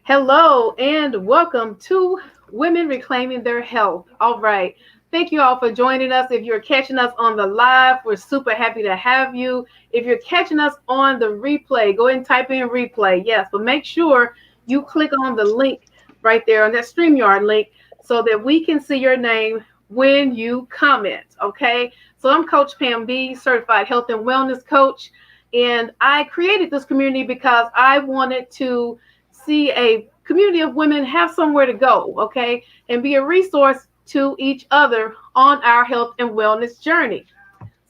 Hello and welcome to Women Reclaiming Their Health. All right. Thank you all for joining us. If you're catching us on the live, we're super happy to have you. If you're catching us on the replay, go ahead and type in replay. Yes, but make sure you click on the link right there on that StreamYard link so that we can see your name when you comment. Okay. So I'm Coach Pam B, certified health and wellness coach. And I created this community because I wanted to see a community of women have somewhere to go, okay, and be a resource to each other on our health and wellness journey.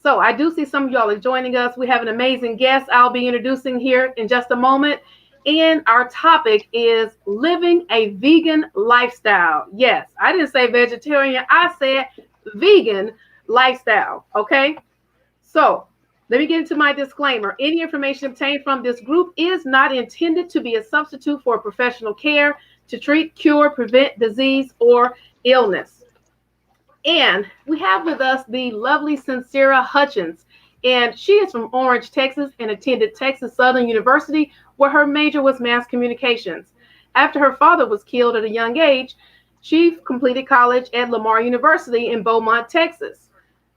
So I do see some of y'all are joining us. We have an amazing guest I'll be introducing here in just a moment. And our topic is living a vegan lifestyle. Yes, I didn't say vegetarian, I said vegan lifestyle, okay? So let me get into my disclaimer. Any information obtained from this group is not intended to be a substitute for professional care to treat, cure, prevent disease or illness. And we have with us the lovely Sincera Hutchings. And she is from Orange, Texas, and attended Texas Southern University, where her major was mass communications. After her father was killed at a young age, she completed college at Lamar University in Beaumont, Texas.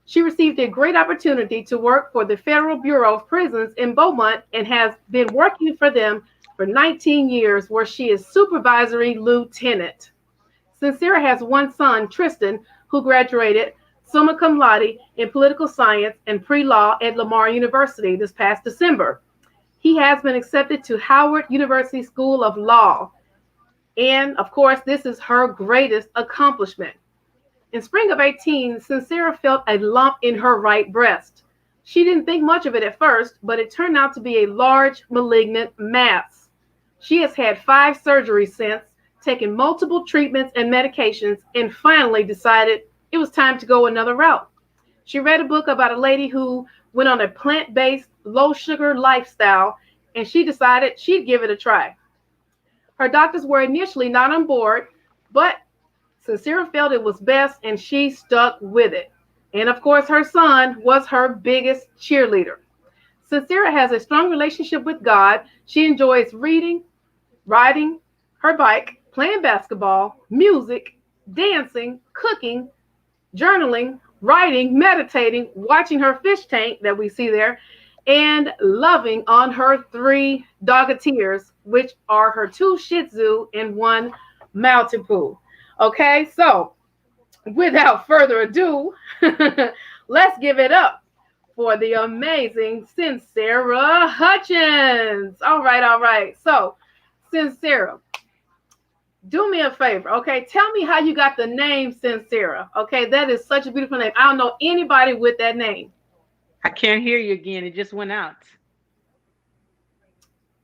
She received a great opportunity to work for the Federal Bureau of Prisons in Beaumont and has been working for them for 19 years, where she is supervisory lieutenant. Sincera has one son, Tristan, who graduated summa cum laude in political science and pre-law at Lamar University this past December. He has been accepted to Howard University School of Law. And of course, this is her greatest accomplishment. In spring of 18, Sincera felt a lump in her right breast. She didn't think much of it at first, but it turned out to be a large malignant mass. She has had 5 surgeries since, taken multiple treatments and medications, and finally decided it was time to go another route. She read a book about a lady who went on a plant-based, low-sugar lifestyle, and she decided she'd give it a try. Her doctors were initially not on board, but Sincera felt it was best and she stuck with it. And of course, her son was her biggest cheerleader. Sincera has a strong relationship with God. She enjoys reading, riding her bike, playing basketball, music, dancing, cooking, journaling, writing, meditating, watching her fish tank that we see there, and loving on her 3 dogateers, which are her 2 Shih Tzu and 1 Maltipoo. Okay, so without further ado, let's give it up for the amazing Sincera Hutchings. All right, all right. So, Sincera, do me a favor, okay? Tell me how you got the name Sincera. Okay, that is such a beautiful name. I don't know anybody with that name. I can't hear you again. It just went out.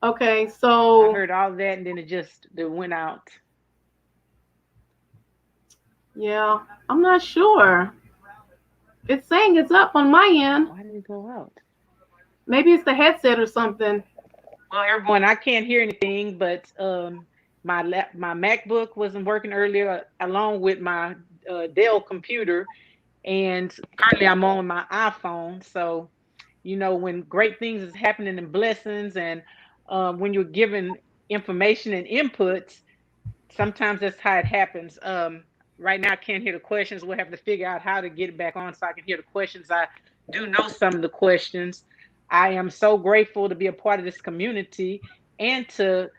Okay, I so heard all that and then it went out. yeah, I'm not sure. It's saying it's up on my end. Why did it go out? Maybe it's the headset or something. Well, everyone, I can't hear anything, but my MacBook wasn't working earlier, along with my Dell computer, and currently I'm on my iPhone. So, when great things is happening and blessings, and when you're given information and inputs, sometimes that's how it happens. Right now, I can't hear the questions. We'll have to figure out how to get it back on so I can hear the questions. I do know some of the questions. I am so grateful to be a part of this community and to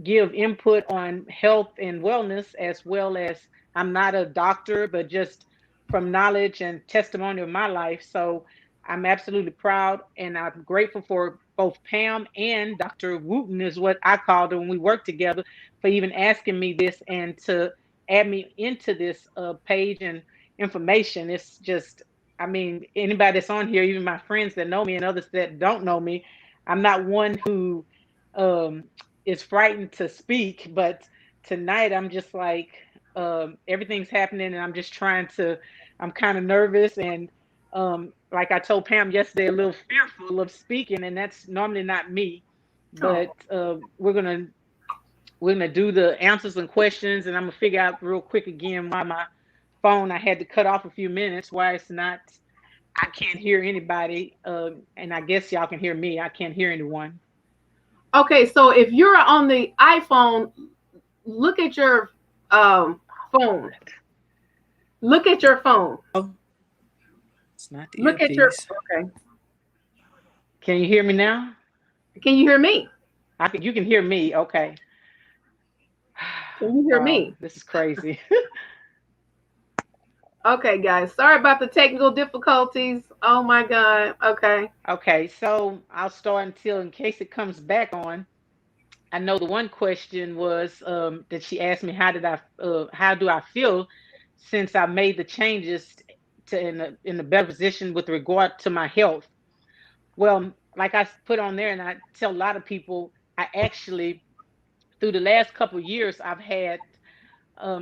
give input on health and wellness, as well as I'm not a doctor, but just from knowledge and testimony of my life. So I'm absolutely proud and I'm grateful for both Pam and Dr. Wooten, is what I called her when we worked together, for even asking me this and to add me into this page and information. It's just, I mean, anybody that's on here, even my friends that know me and others that don't know me, I'm not one who um, is frightened to speak, but tonight I'm just like, everything's happening and I'm just I'm kind of nervous and like I told Pam yesterday, a little fearful of speaking, and that's normally not me. Oh, But we're gonna do the answers and questions, and I'm gonna figure out real quick again why my phone I had to cut off a few minutes, why it's not. I can't hear anybody, and I guess y'all can hear me. I can't hear anyone. Okay, so if you're on the iPhone, look at your phone. Look at your phone. Oh, it's not Look the at your earpiece. okay. Can you hear me now? Can you hear me? You can hear me. Okay. Can you hear Wow, me? this is crazy. Okay, guys. Sorry about the technical difficulties. Oh my God. Okay. Okay, so I'll start until in case it comes back on. I know the one question was that she asked me how do I feel since I made the changes to in a better position with regard to my health. Well, like I put on there, and I tell a lot of people, I actually through the last couple of years I've had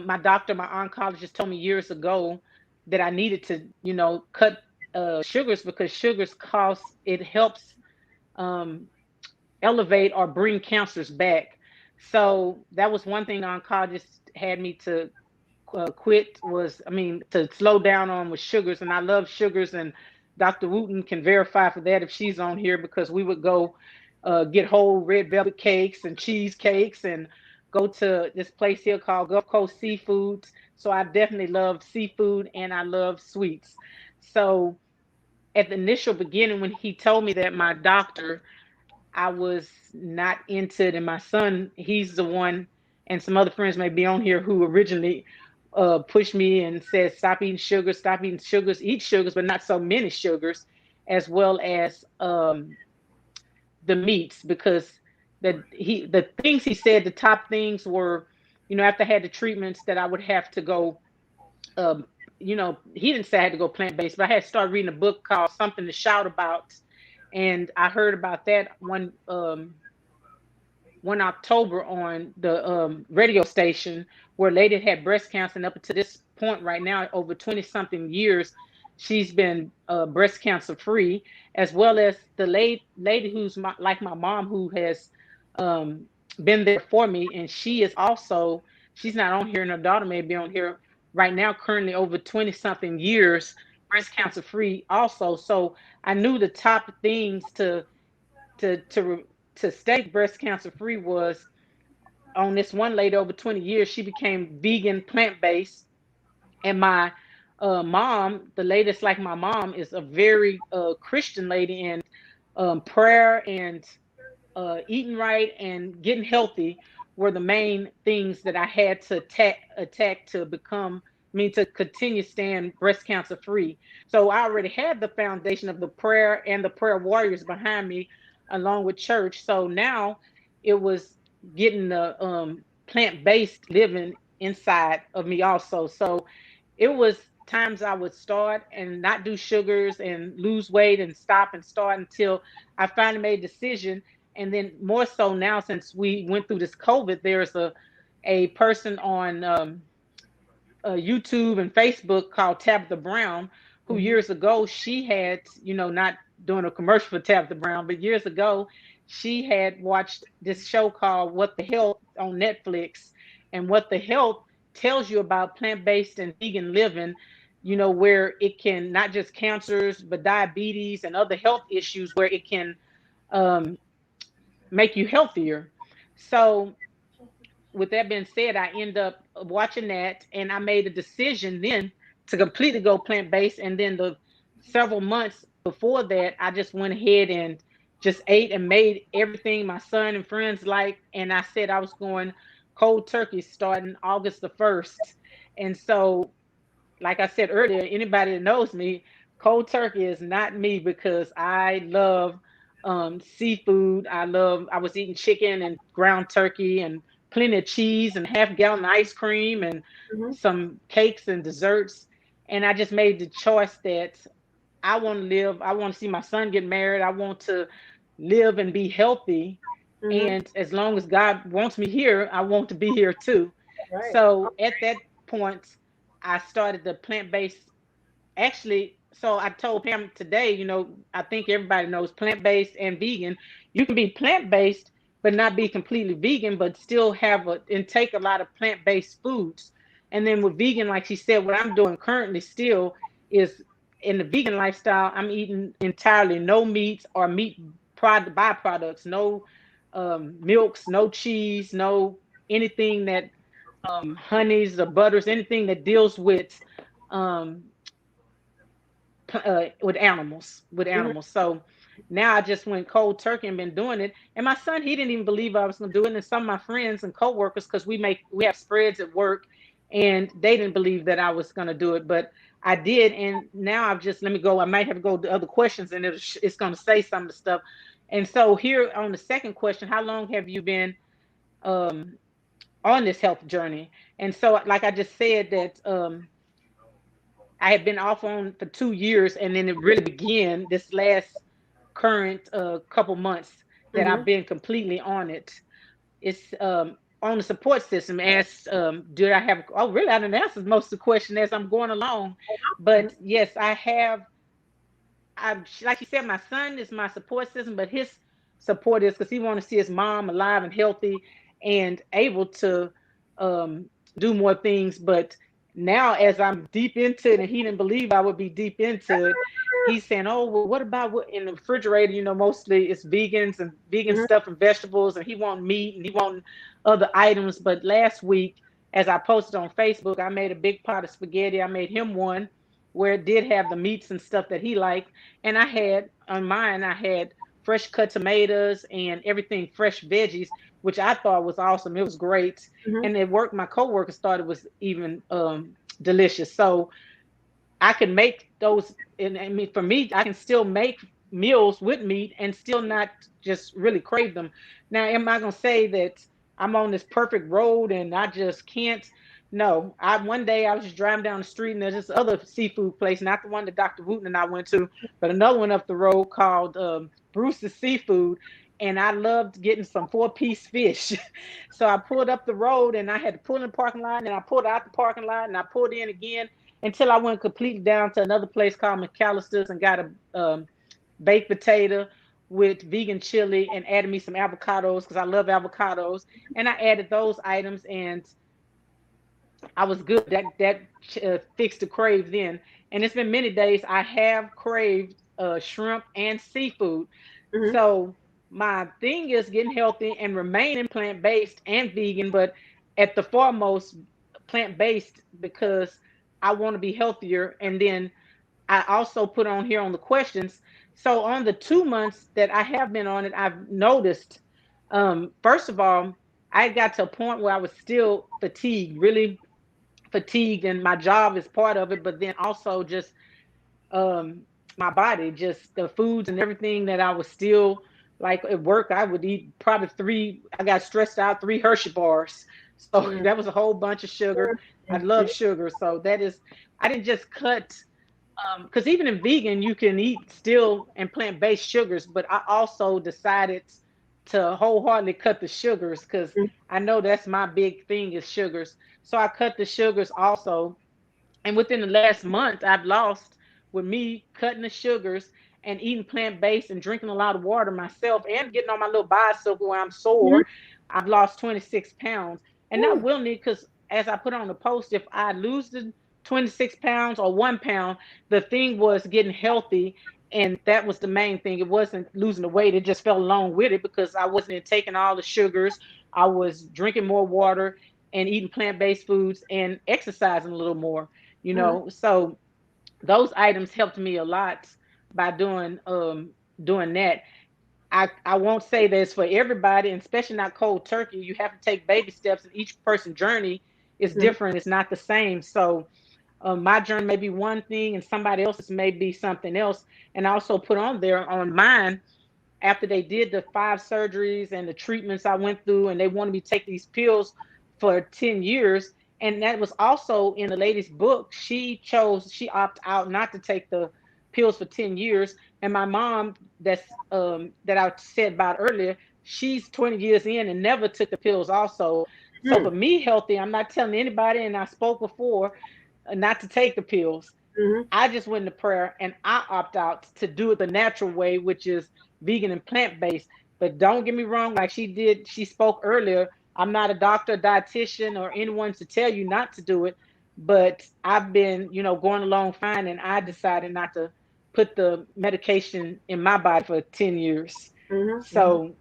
my doctor, my oncologist told me years ago that I needed to, cut sugars because sugars cause it helps um, elevate or bring cancers back. So that was one thing the oncologist had me to quit was, I mean, to slow down on with sugars. And I love sugars, and Dr. Wooten can verify for that if she's on here because we would go get whole red velvet cakes and cheesecakes and go to this place here called Gulf Coast Seafoods. So I definitely love seafood and I love sweets. So at the initial beginning, when he told me that, my doctor, I was not into it. And my son, he's the one, and some other friends may be on here who originally pushed me and said, stop eating sugars, eat sugars, but not so many sugars, as well as the meats, because the things he said, the top things were, after I had the treatments that I would have to go, um, he didn't say I had to go plant based, but I had started reading a book called Something to Shout About, and I heard about that one October on the radio station where a lady had breast cancer, and up to this point right now, over 20 something years, she's been breast cancer free, as well as the lady who's like my mom, who has um, been there for me, and she is also, she's not on here, and her daughter may be on here right now, currently over 20 something years breast cancer free also. So I knew the top things to to to stay breast cancer free was on this one lady over 20 years, she became vegan, plant based. And my mom, the latest like my mom, is a very Christian lady, and prayer and eating right and getting healthy were the main things that I had to attack to become, I mean, to continue staying breast cancer free. So I already had the foundation of the prayer and the prayer warriors behind me, along with church. So now it was getting the plant based living inside of me also. So it was times I would start and not do sugars and lose weight and stop and start until I finally made a decision. And then more so now, since we went through this COVID, there's a person on YouTube and Facebook called Tabitha Brown, who Mhm. years ago she had, not doing a commercial for Tabitha Brown, but years ago she had watched this show called What the Health on Netflix. And What the Health tells you about plant-based and vegan living, where it can not just cancers, but diabetes and other health issues, where it can um, make you healthier. So with that being said, I end up watching that, and I made a decision then to completely go plant based. And then the several months before that, I just went ahead and just ate and made everything my son and friends like. And I said I was going cold turkey starting August the 1st. And so, like I said earlier, anybody that knows me, cold turkey is not me because I love seafood. I was eating chicken and ground turkey and plenty of cheese and half gallon ice cream and Mhm. some cakes and desserts. And I just made the choice that I want to live. I want to see my son get married. I want to live and be healthy. Mhm. And as long as God wants me here, I want to be here too. Right. So at that point, I started the plant based. Actually, so I told Pam today, I think everybody knows plant based and vegan. You can be plant based, but not be completely vegan, but still have and take a lot of plant based foods. And then with vegan, like she said, what I'm doing currently still is in the vegan lifestyle, I'm eating entirely no meats or meat byproducts, no milks, no cheese, no anything that honeys or butters, anything that deals um, with animals, Mhm. So now I just went cold turkey and been doing it. And my son, he didn't even believe I was going to do it. And some of my friends and coworkers, because we have spreads at work, and they didn't believe that I was going to do it, but I did. And now I've just let me go. I might have to go to other questions, and it's going to say some of the stuff. And so here on the second question, how long have you been um, on this health journey? And so, like I just said, that I had been off on for 2 years, and then it really began this last current couple months that Mhm. I've been completely on it. It's on the support system. As do I have? Oh, really? I didn't answer most of the question as I'm going along, Mhm. but yes, I have. I like you said, my son is my support system, but his support is because he want to see his mom alive and healthy and able to um, do more things. But now, as I'm deep into it, and he didn't believe I would be deep into it, he's saying, "Oh, well, what about what in the refrigerator? You know, mostly it's vegans and vegan Mhm. stuff and vegetables, and he want meat and he want other items." But last week, as I posted on Facebook, I made a big pot of spaghetti. I made him one where it did have the meats and stuff that he liked, and I had on mine, I had fresh cut tomatoes and everything fresh veggies, which I thought was awesome. It was great. Mhm. And at work, my coworkers thought it was even delicious. So I can make those, and I mean, for me, I can still make meals with meat and still not just really crave them. Now, am I gonna say that I'm on this perfect road and I just can't? No. I one day I was just driving down the street and there's this other seafood place, not the one that Dr. Wooten and I went to, but another one up the road called Bruce's Seafood. And I loved getting some four-piece fish. So I pulled up the road and I had to pull in the parking lot, and I pulled out the parking lot and I pulled in again until I went completely down to another place called McAllister's and got a baked potato with vegan chili and added me some avocados because I love avocados. And I added those items, and I was good. That fixed the crave then. And it's been many days I have craved shrimp and seafood. Mhm. So my thing is getting healthy and remaining plant based and vegan, but at the foremost plant based because I want to be healthier. And then I also put on here on the questions. So on the 2 months that I have been on it, I've noticed, first of all, I got to a point where I was still fatigued, really fatigued, and my job is part of it, but then also just um my body, just the foods and everything that I was still like at work, I would eat probably three. I got stressed out, 3 Hershey bars. So Mhm. that was a whole bunch of sugar. I love sugar. So that is, I didn't just cut because even in vegan you can eat still and plant-based sugars, but I also decided to wholeheartedly cut the sugars because Mhm. I know that's my big thing is sugars. So I cut the sugars also, and within the last month, I've lost, with me cutting the sugars and eating plant based and drinking a lot of water myself and getting on my little bicycle where I'm Mhm. sore. I've lost 26 pounds. And not Woo. willingly, because as I put on the post, if I lose the 26 pounds or 1 pound, the thing was getting healthy. And that was the main thing. It wasn't losing the weight, it just fell along with it because I wasn't taking all the sugars. I was drinking more water and eating plant based foods and exercising a little more, Mhm. so those items helped me a lot by doing that. I won't say that it's for everybody, and especially not cold turkey. You have to take baby steps, and each person's journey is Mhm. different. It's not the same. So my journey may be one thing and somebody else's may be something else. And I also put on there on mine, after they did the 5 surgeries and the treatments I went through, and they wanted me to take these pills for 10 years. And that was also in the lady's book. She opted out not to take the pills for 10 years. And my mom, that I said about earlier, she's 20 years in and never took the pills also. So for Mhm. me, healthy, I'm not telling anybody, and I spoke before, not to take the pills. Mhm. I just went into prayer and I opt out to do it the natural way, which is vegan and plant based. But don't get me wrong, like she spoke earlier. I'm not a doctor, dietitian, or anyone to tell you not to do it. But I've been, going along fine, and I decided not to put the medication in my body for 10 years. Mhm. Mhm. So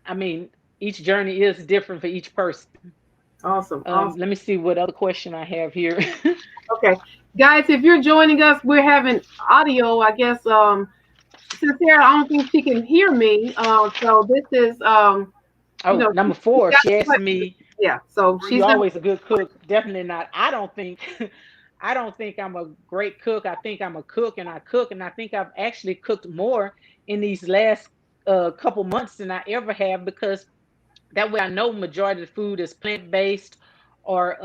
I mean, each journey is different for each person. Awesome. Awesome. Let me see what other question I have here. Okay. Guys, if you're joining us, we're having audio, I guess. Sincere, I don't think she can hear me. So this is, you Oh, know, number she four, got she asked what, me, yeah. So "Were you she's gonna, always a good cook?" Definitely not. I don't think, I don't think I'm a great cook. I think I'm a cook, and I cook, and I think I've actually cooked more in these last couple months than I ever have, because that way I know majority of the food is plant-based or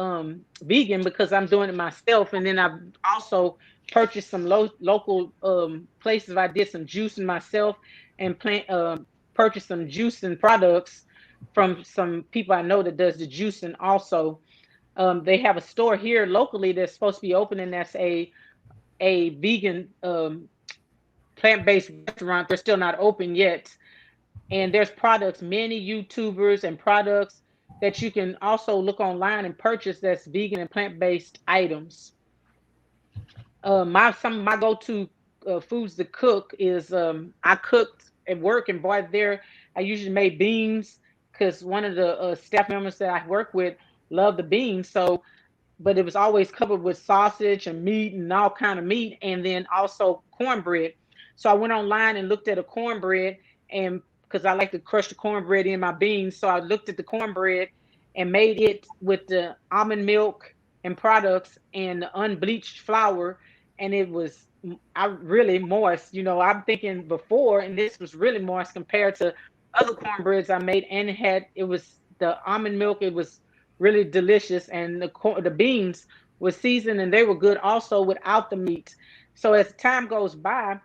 vegan, because I'm doing it myself. And then I've also purchased some local places. I did some juicing myself, and purchased some juicing products from some people I know that does the juicing also. They have a store here locally that's supposed to be opening, that's a vegan plant-based restaurant. They're still not open yet, and there's products, many YouTubers and products that you can also look online and purchase, that's vegan and plant-based items. My Some of my go-to foods to cook is, I cooked at work and bought there. I usually made beans, because one of the staff members that I work with love the beans. So, but it was always covered with sausage and meat and all kind of meat, and then also cornbread. So I went online and looked at a cornbread, and because I like to crush the cornbread in my beans, so I looked at the cornbread and made it with the almond milk and products and the unbleached flour, and it was, I really moist. I'm thinking before, and this was really moist compared to other cornbreads I made, and it was the almond milk. It was really delicious, and the beans were seasoned, and they were good also without the meat. So as time goes by,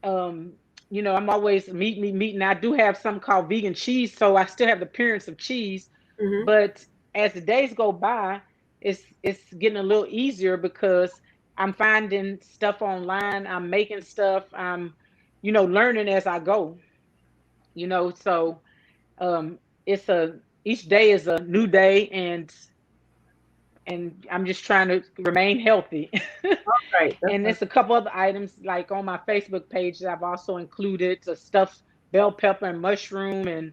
um, I'm always meat, and I do have something called vegan cheese, so I still have the appearance of cheese. mhm. But as the days go by, it's getting a little easier, because I'm finding stuff online, I'm making stuff, I'm learning as I go. So it's a each day is a new day, and I'm just trying to remain healthy. Right. And there's a couple other items, like on my Facebook page, that I've also included a stuffed bell pepper and mushroom, and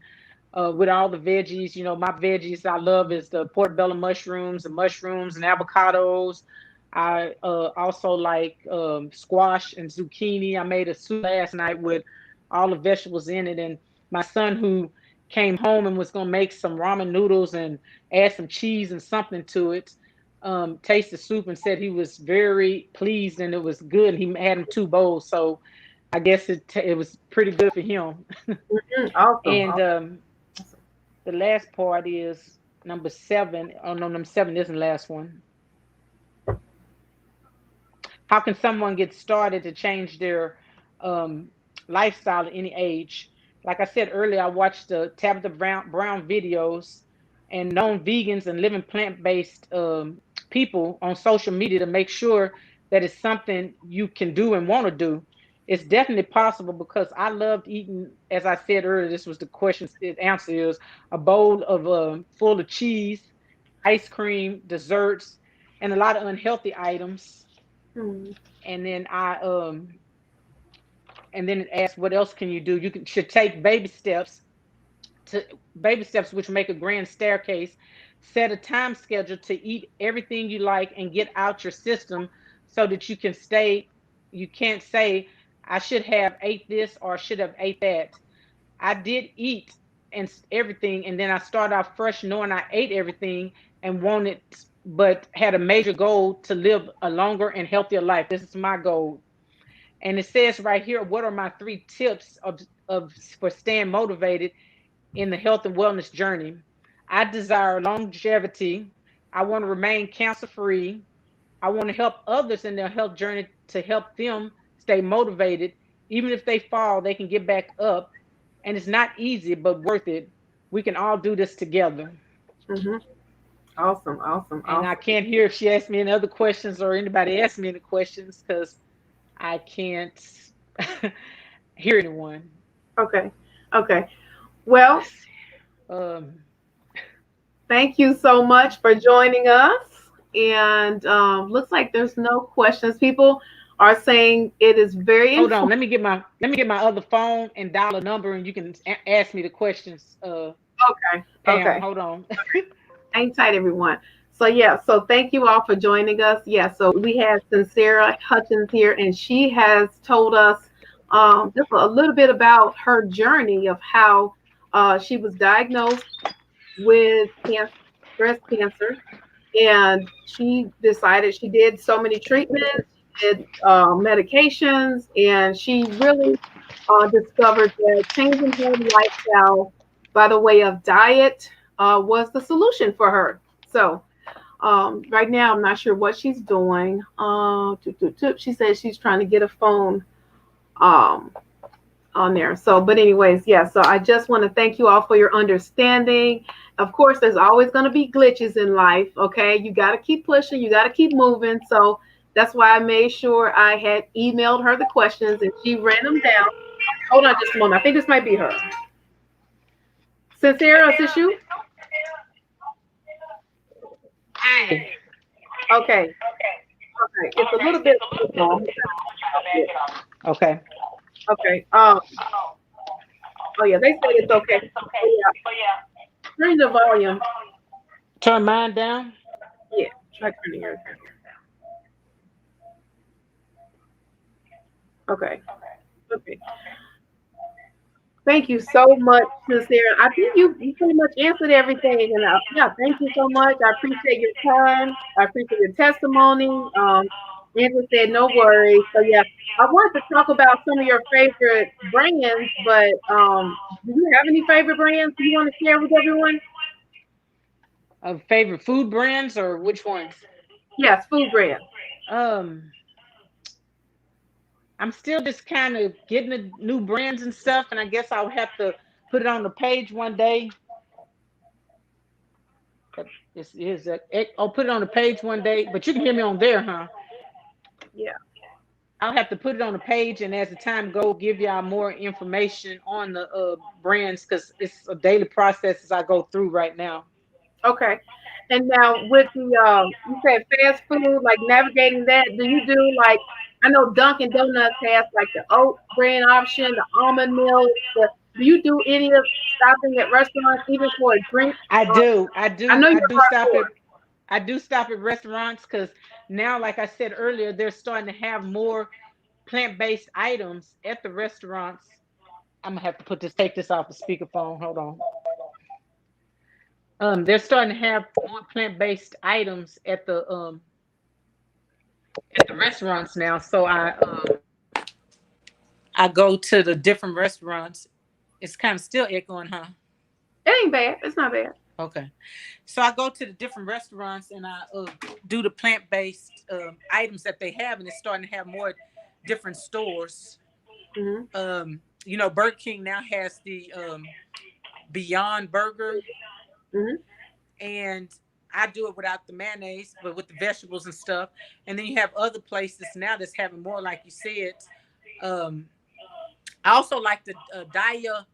with all the veggies. My veggies I love is the portobello mushrooms, and avocados. I also like squash and zucchini. I made a soup last night with all the vegetables in it, and my son, who came home and was going to make some ramen noodles and add some cheese and something to it, tasted soup and said he was very pleased and it was good. He had him 2 bowls, so I guess it was pretty good for him. Mhm. Awesome. And Awesome. the last part is number 7. Oh no, number 7 isn't the last one. How can someone get started to change their um, lifestyle at any age? Like I said earlier, I watched the Tabitha Brown videos, and known vegans and living plant-based people on social media, to make sure that it's something you can do and want to do. It's definitely possible, because I loved eating, as I said earlier, this was the question, the answer is a bowl of full of cheese, ice cream, desserts, and a lot of unhealthy items. Mhm. And then it asks, what else can you do? Should take to baby steps, which make a grand staircase. Set a time schedule to eat everything you like and get out your system, so that you can't say, I should have ate this or should have ate that. I did eat and everything, and then I started off fresh, knowing I ate everything and wanted, but had a major goal to live a longer and healthier life. This is my goal. And it says right here, what are my 3 tips of for staying motivated in the health and wellness journey? I desire longevity. I want to remain cancer free. I want to help others in their health journey, to help them stay motivated. Even if they fall, they can get back up. And it's not easy, but worth it. We can all do this together. Mhm. Awesome. Awesome. And I Awesome. can't hear if she asked me any other questions, or anybody asked me any questions, because I can't hear anyone. Okay. Okay. Well, Let's see. Um, thank you so much for joining us. And looks like there's no questions. People, are saying it is very Hold on. informative. Let me get my other phone and dial a number, and you can ask me the questions. Okay, Pam, okay. hold on. Hang tight, everyone. So yeah, so thank you all for joining us. Yeah, so we had Sincera Hutchins here, and she has told us just a little bit about her journey of how she was diagnosed with cancer, breast cancer, and she decided she did so many treatments, did medications, and she really discovered that changing her lifestyle by the way of diet was the solution for her. So right now, I'm not sure what she's doing. She says she's trying to get a phone um, on there. So, but anyways, yeah. So I just want to thank you all for your understanding. Of course, there's always going to be glitches in life. Okay, you got to keep pushing. You got to keep moving. So that's why I made sure I had emailed her the questions and she ran them down. Hold on just a moment. I think this might be her. Sincere, is this you? Hey. Okay. Okay. It's a little bit. Okay. Okay. Oh yeah, they said it's okay. Oh yeah, turn the volume. Turn mine down. Yeah, try turning yours down. Okay. Okay. Thank you so much, Sincere. I think you pretty much answered everything. And yeah, thank you so much. I appreciate your time. I appreciate your testimony. Andrew said no worries. So yeah, I wanted to talk about some of your favorite brands, but do you have any favorite brands you want to share with everyone? Favorite food brands or which ones? Yes, food brands. Um, I'm still just kind of getting the new brands and stuff, and I guess I'll have to put it on the page one day. But this is I'll put it on the page one day. But you can hear me on there, huh? Yeah. I'll have to put it on the page, and as the time go, give y'all more information on the brands because it's a daily process as I go through right now. Okay. And now with the you said fast food, like navigating that, do you do like I know Dunkin' Donuts has like the oat bran option, the almond milk. Do you do any of stopping at restaurants even for a drink? I Or do, I I do, know I you're do stop hardcore. at I do stop at restaurants because now, like I said earlier, they're starting to have more plant-based items at the restaurants. I'm gonna have to take this off the speakerphone. Hold on. They're starting to have more plant-based items at the restaurants now. So I go to the different restaurants. It's kind of still echoing, huh? It ain't bad. It's not bad. Okay. So I go to the different restaurants and I do the plant-based items that they have, and it's starting to have more different stores. Hmm. Burger King now has the Beyond Burger, Hmm. and I do it without the mayonnaise, but with the vegetables and stuff. And then you have other places now that's having more, like you said. Um, I also like the Daya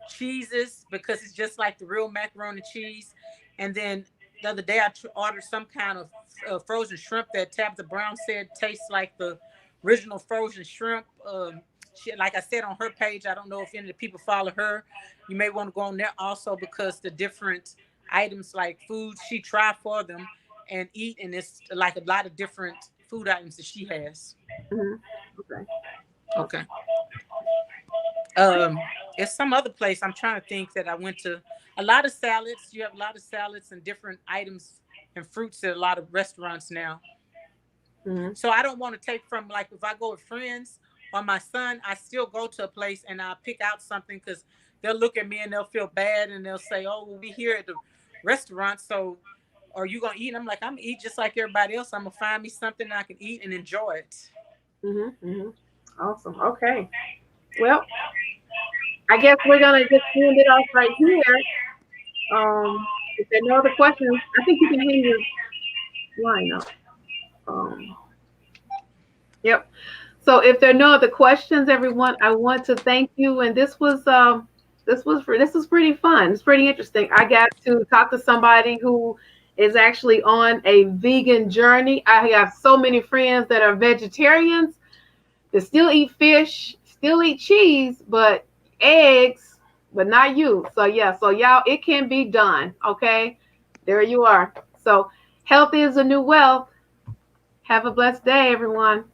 cheeses because it's just like the real macaroni and cheese. And then the other day I ordered some kind of frozen shrimp that Tabitha Brown said tastes like the original frozen shrimp. Like I said on her page, I don't know if any of the people follow her. You may want to go on there also because the different items like foods she tried for them and eat, and it's like a lot of different food items that she has. Hmm. Okay. Okay. Okay. Um, it's some other place I'm trying to think that I went to. A lot of salads. You have a lot of salads and different items and fruits at a lot of restaurants now. Hmm. So I don't want to take from like if I go with friends or my son, I still go to a place and I pick out something because they'll look at me and they'll feel bad and they'll say, "Oh, well, we here at the restaurant, so are you gonna eat?" And I'm like, "I'm gonna eat just like everybody else. I'm gonna find me something I can eat and enjoy it." Hmm. Hmm. Awesome. Okay. Well, I guess we're gonna just end it off right here. If there are no other questions, I think you can hang your line up. Um, yep. So if there are no other questions, everyone, I want to thank you. And this was pretty fun. It's pretty interesting. I got to talk to somebody who is actually on a vegan journey. I have so many friends that are vegetarians, to still eat fish, still eat cheese, but eggs, but not you. So yeah, so y'all, it can be done. Okay, there you are. So health is a new wealth. Have a blessed day, everyone.